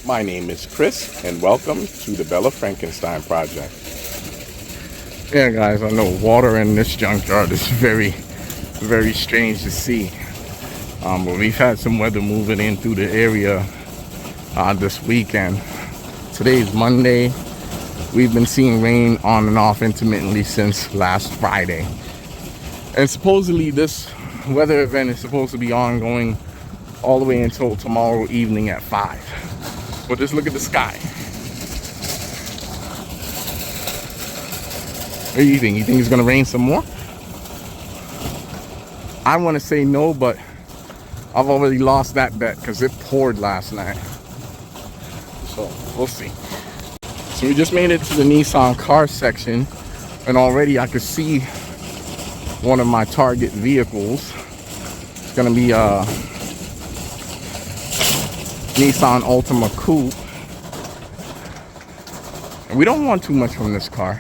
My name is Chris, and welcome to the Bella Frankenstein Project. Yeah, guys, I know water in this junkyard is very, very strange to see. But we've had some weather moving in through the area this weekend. Today's Monday. We've been seeing rain on and off intermittently since last Friday. And supposedly this weather event is supposed to be ongoing all the way until tomorrow evening at 5. But just look at the sky. What do you think? You think it's gonna rain some more? I want to say no, but I've already lost that bet because it poured last night. So we'll see. So we just made it to the Nissan car section, and already I could see one of my target vehicles. It's gonna be a Nissan Altima Coupe. And we don't want too much from this car.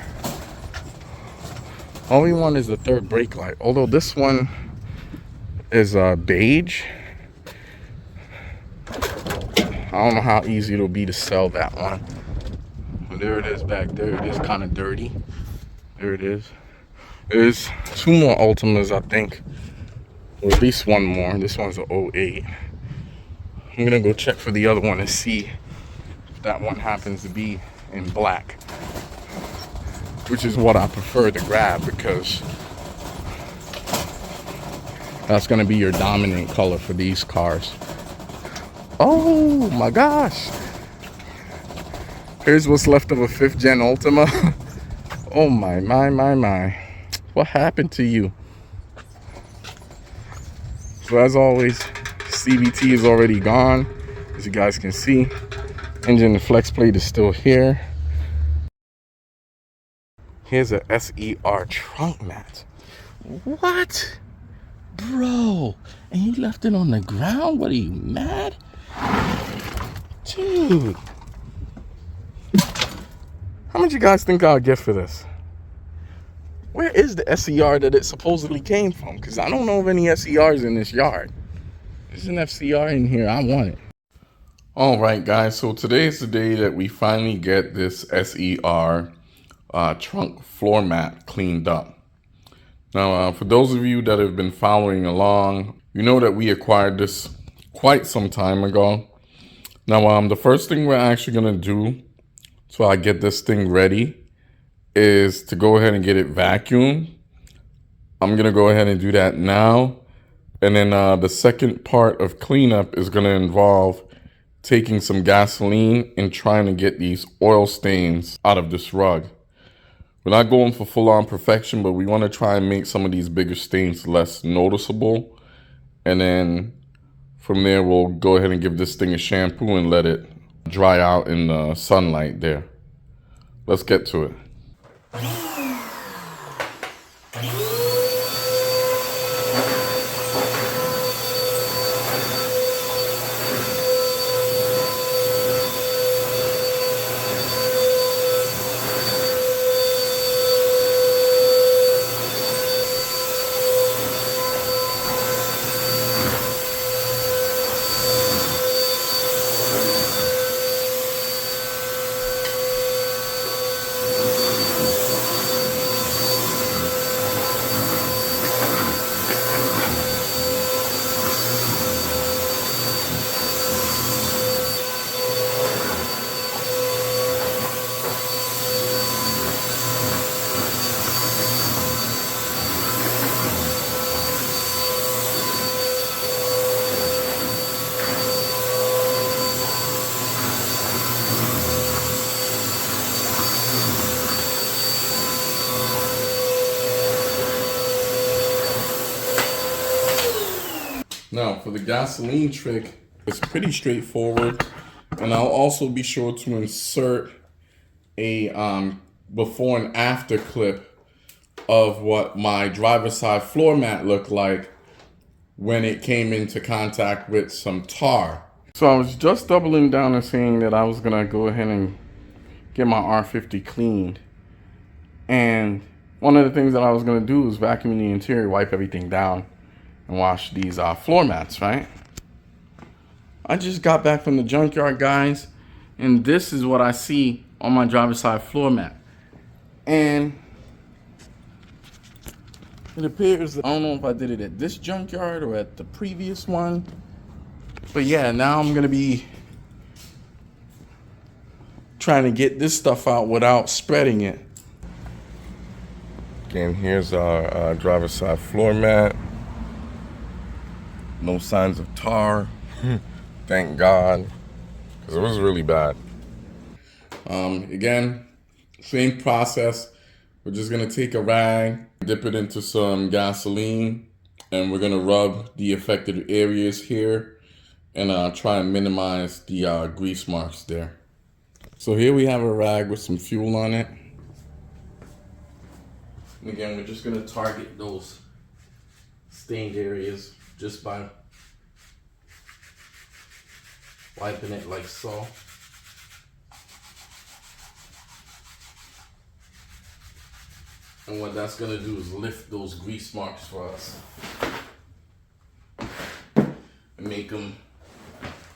All we want is the third brake light. Although this one is beige. I don't know how easy it'll be to sell that one. But there it is back there. It is kind of dirty. There it is. There's two more Altimas, I think. Or at least one more. This one's an 08. I'm gonna go check for the other one and see if that one happens to be in black, which is what I prefer to grab because that's gonna be your dominant color for these cars. Oh my gosh. Here's what's left of a 5th gen Altima. Oh my. What happened to you? So as always, CVT is already gone, as you guys can see. Engine and flex plate is still here. Here's a SE-R trunk mat. What? Bro, and you left it on the ground? What, are you mad? Dude. How much you guys think I'll get for this? Where is the SE-R that it supposedly came from? Because I don't know of any SE-Rs in this yard. There's an FCR in here. I want it. All right, guys. So today is the day that we finally get this SE-R trunk floor mat cleaned up. Now, for those of you that have been following along, you know that we acquired this quite some time ago. Now, the first thing we're actually going to do so I get this thing ready is to go ahead and get it vacuumed. I'm going to go ahead and do that now. And then the second part of cleanup is going to involve taking some gasoline and trying to get these oil stains out of this rug. We're not going for full-on perfection, but we want to try and make some of these bigger stains less noticeable. And then from there, we'll go ahead and give this thing a shampoo and let it dry out in the sunlight there. Let's get to it. Now, for the gasoline trick, it's pretty straightforward. And I'll also be sure to insert a before and after clip of what my driver's side floor mat looked like when it came into contact with some tar. So I was just doubling down and saying that I was gonna go ahead and get my R50 cleaned. And one of the things that I was gonna do was vacuum the interior, wipe everything down, and wash these floor mats, right? I just got back from the junkyard, guys, And this is what I see on my driver's side floor mat. And it appears that, I don't know if I did it at this junkyard or at the previous one. But yeah, now I'm gonna be trying to get this stuff out without spreading it. Again, here's our driver's side floor mat. No signs of tar. Thank God, because it was really bad. Again, same process. We're just gonna take a rag, dip it into some gasoline, and we're gonna rub the affected areas here and try and minimize the grease marks there. So here we have a rag with some fuel on it. And again, we're just gonna target those stained areas just by wiping it like so. And what that's gonna do is lift those grease marks for us and make them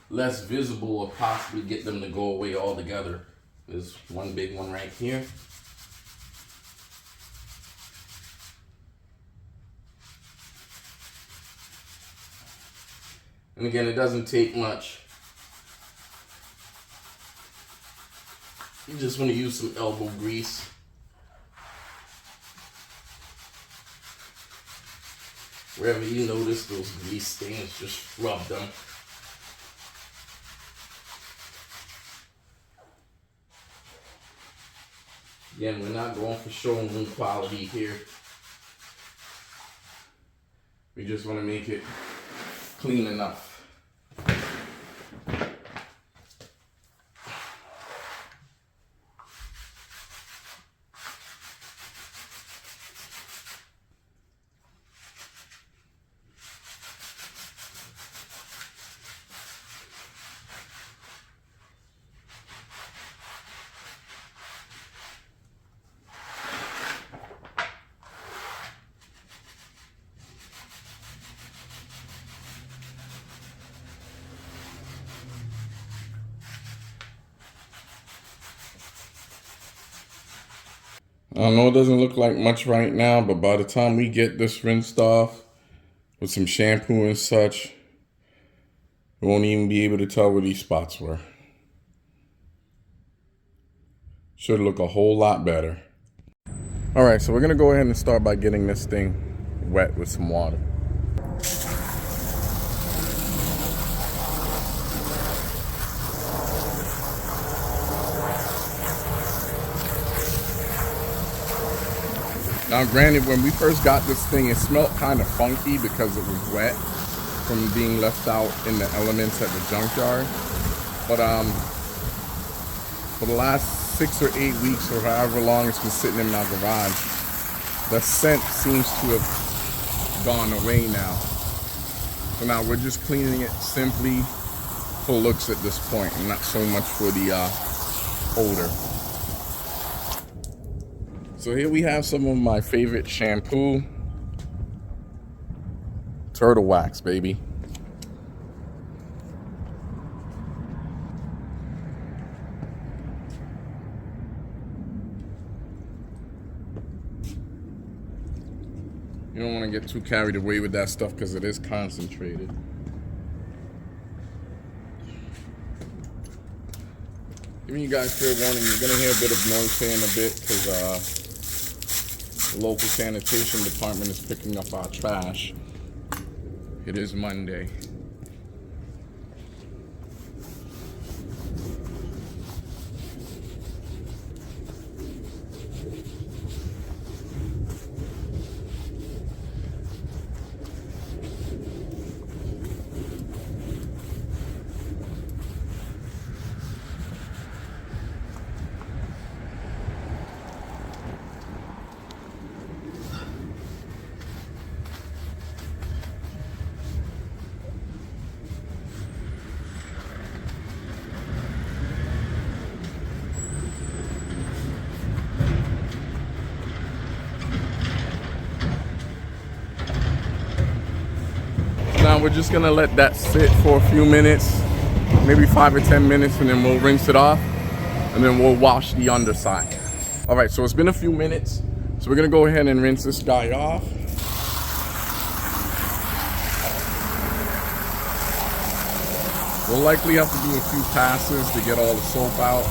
less visible, or possibly get them to go away altogether. There's one big one right here. And again, it doesn't take much. You just want to use some elbow grease. Wherever you notice those grease stains, just rub them. Again, we're not going for showroom quality here. We just want to make it clean enough. I know it doesn't look like much right now, but by the time we get this rinsed off with some shampoo and such, we won't even be able to tell where these spots were. Should look a whole lot better. All right, so we're gonna go ahead and start by getting this thing wet with some water. Now granted, when we first got this thing, it smelled kind of funky because it was wet from being left out in the elements at the junkyard. But for the last 6 or 8 weeks or however long it's been sitting in my garage, the scent seems to have gone away now. So now we're just cleaning it simply for looks at this point, and not so much for the odor. So here we have some of my favorite shampoo. Turtle wax, baby. You don't want to get too carried away with that stuff because it is concentrated. Giving you guys fair warning, you're going to hear a bit of noise here in a bit because the local sanitation department is picking up our trash. It is Monday. Now we're just gonna let that sit for a few minutes maybe 5 or 10 minutes, and then we'll rinse it off, and then we'll wash the underside. All right, so it's been a few minutes, so we're gonna go ahead and rinse this guy off. We'll likely have to do a few passes to get all the soap out.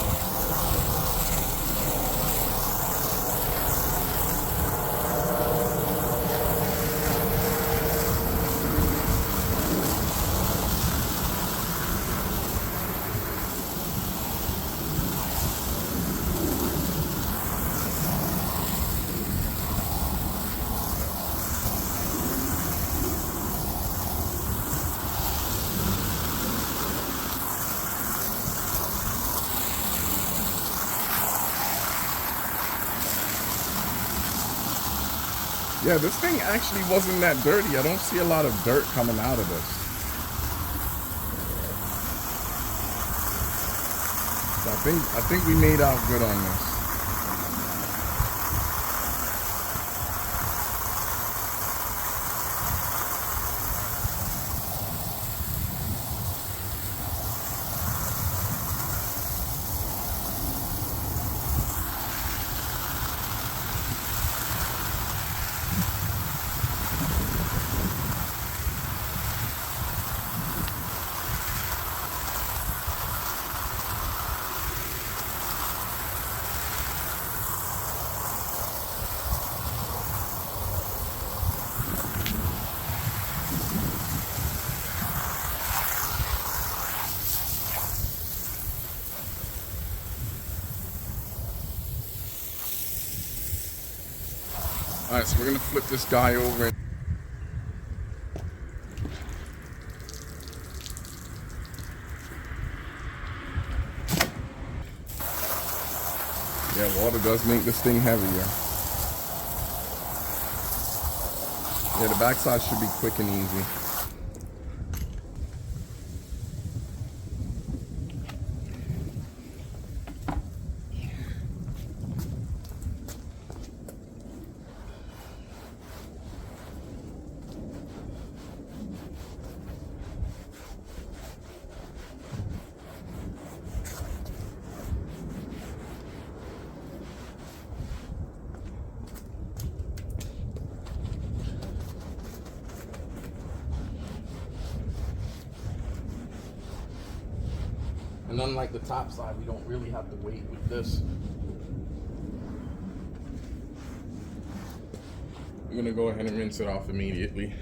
Yeah, this thing actually wasn't that dirty. I don't see a lot of dirt coming out of this. So I think we made out good on this. All right, so we're gonna flip this guy over. Yeah, water does make this thing heavier. Yeah, the backside should be quick and easy. And unlike the top side, we don't really have to wait with this. I'm gonna go ahead and rinse it off immediately.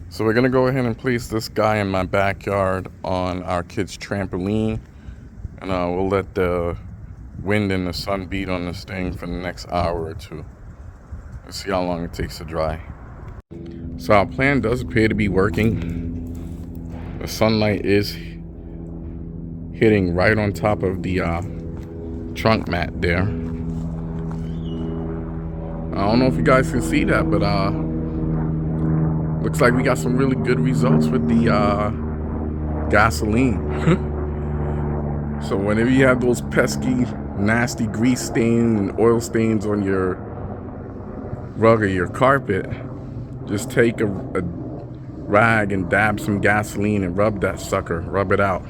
So we're gonna go ahead and place this guy in my backyard on our kids' trampoline, and we'll let the wind and the sun beat on this thing for the next hour or two. Let's see how long it takes to dry. So our plan does appear to be working. The sunlight is hitting right on top of the trunk mat there. I don't know if you guys can see that, but looks like we got some really good results with the gasoline. So whenever you have those pesky, nasty grease stains and oil stains on your rug or your carpet, just take a rag and dab some gasoline and rub that sucker, rub it out.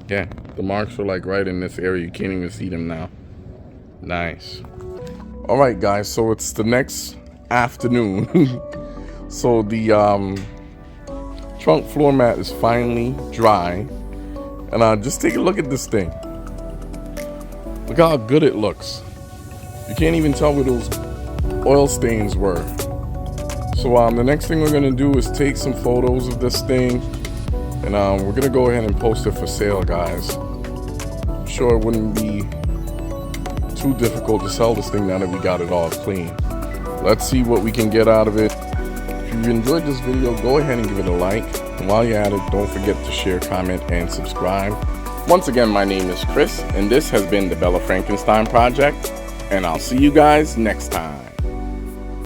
Yeah, the marks are like right in this area. You can't even see them now. Nice. All right, guys, so it's the next afternoon. So the trunk floor mat is finally dry. And just take a look at this thing. Look how good it looks. You can't even tell where those oil stains were. So the next thing we're gonna do is take some photos of this thing, and we're gonna go ahead and post it for sale, guys. I'm sure it wouldn't be too difficult to sell this thing now that we got it all clean. Let's see what we can get out of it. If you enjoyed this video, go ahead and give it a like. And while you're at it, don't forget to share, comment, and subscribe. Once again, my name is Chris, and this has been the Bella Frankenstein Project. and I'll see you guys next time.